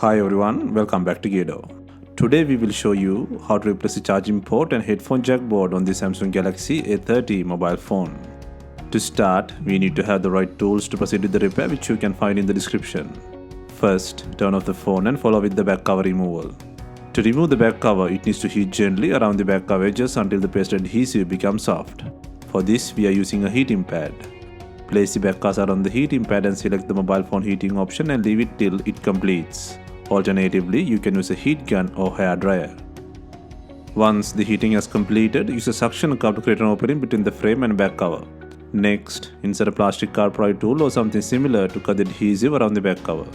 Hi everyone, welcome back to DYOR. Today we will show you how to replace the charging port and headphone jack board on the Samsung Galaxy A30 mobile phone. To start, we need to have the right tools to proceed with the repair, which you can find in the description. First, turn off the phone and follow with the back cover removal. To remove the back cover, it needs to heat gently around the back cover edges until the paste adhesive becomes soft. For this, we are using a heating pad. Place the back cursor on the heating pad and select the mobile phone heating option and leave it till it completes. Alternatively, you can use a heat gun or hair dryer. Once the heating has completed, use a suction cup to create an opening between the frame and back cover. Next, insert a plastic car pry tool or something similar to cut the adhesive around the back cover.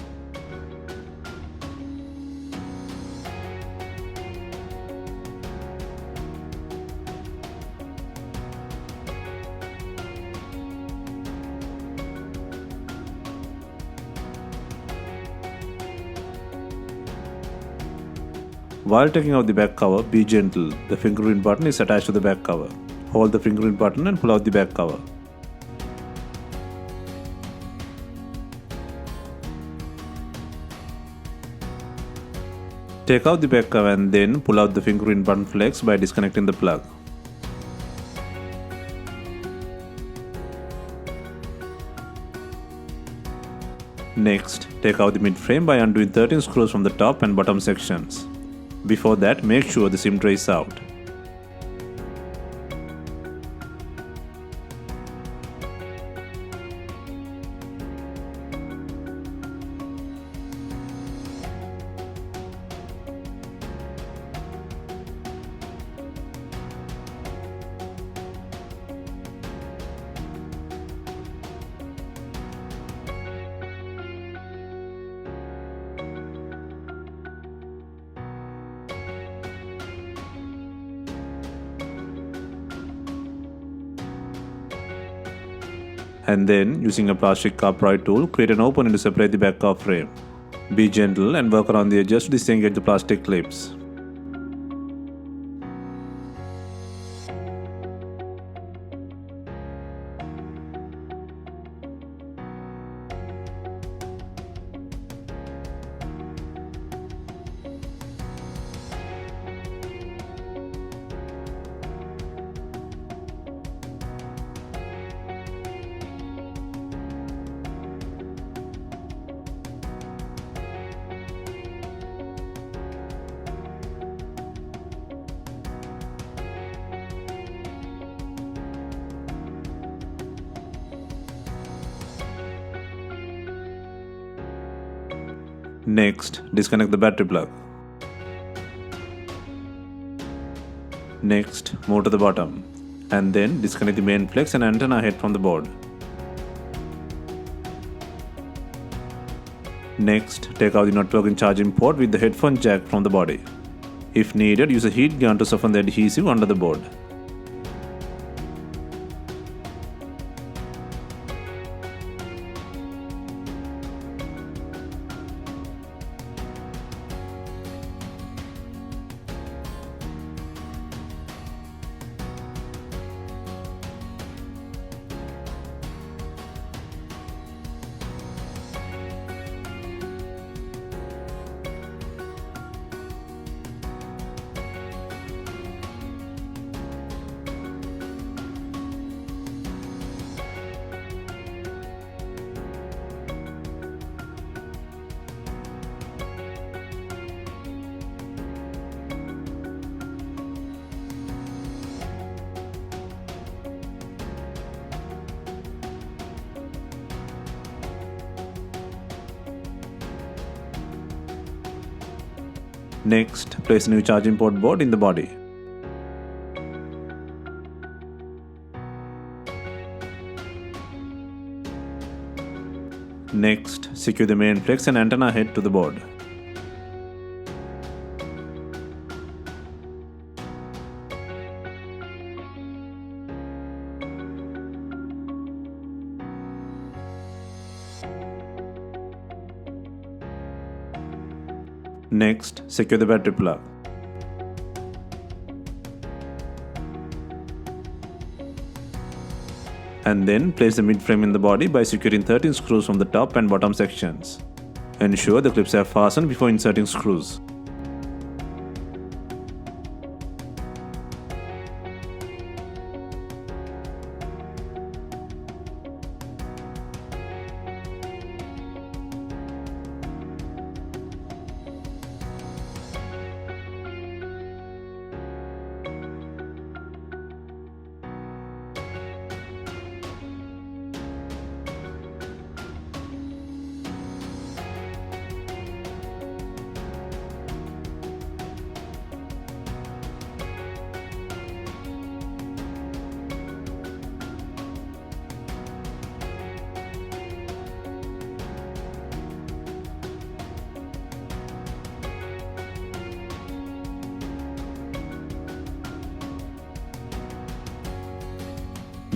While taking out the back cover, be gentle. The fingerprint button is attached to the back cover. Hold the fingerprint button and pull out the back cover. Take out the back cover and then pull out the fingerprint button flex by disconnecting the plug. Next, take out the mid-frame by undoing 13 screws from the top and bottom sections. Before that, make sure the SIM tray is out. And then, using a plastic car pry tool, create an opening to separate the back cover frame. Be gentle and work around the edges to disengage the plastic clips. Next, disconnect the battery plug. Next, move to the bottom. And then disconnect the main flex and antenna head from the board. Next, take out the not plug-in charging port with the headphone jack from the body. If needed, use a heat gun to soften the adhesive under the board. Next, place a new charging port board in the body. Next, secure the main flex and antenna head to the board. Next, secure the battery plug. And then place the mid frame in the body by securing 13 screws from the top and bottom sections. Ensure the clips are fastened before inserting screws.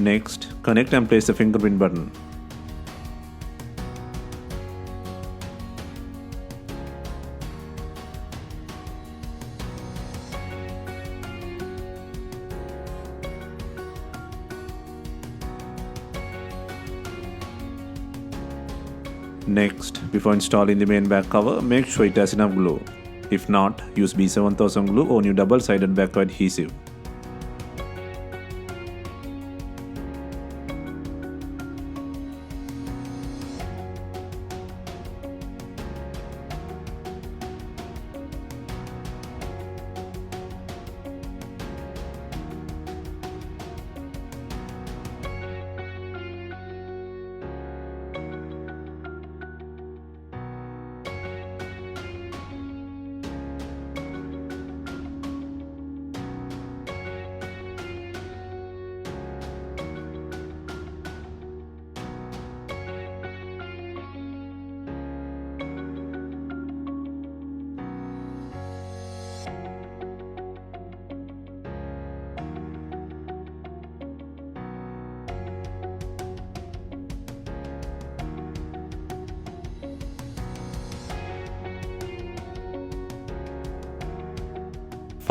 Next, connect and place the fingerprint button. Next, before installing the main back cover, make sure it has enough glue. If not, use B7000 glue or new double-sided back adhesive.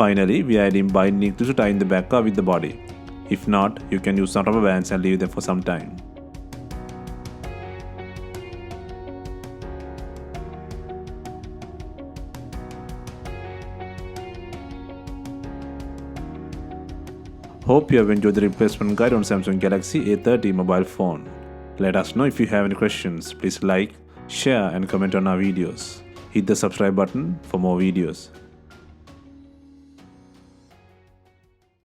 Finally, we are adding binding to tie in the back cover with the body. If not, you can use some rubber bands and leave them for some time. Hope you have enjoyed the replacement guide on Samsung Galaxy A30 mobile phone. Let us know if you have any questions. Please like, share and comment on our videos. Hit the subscribe button for more videos.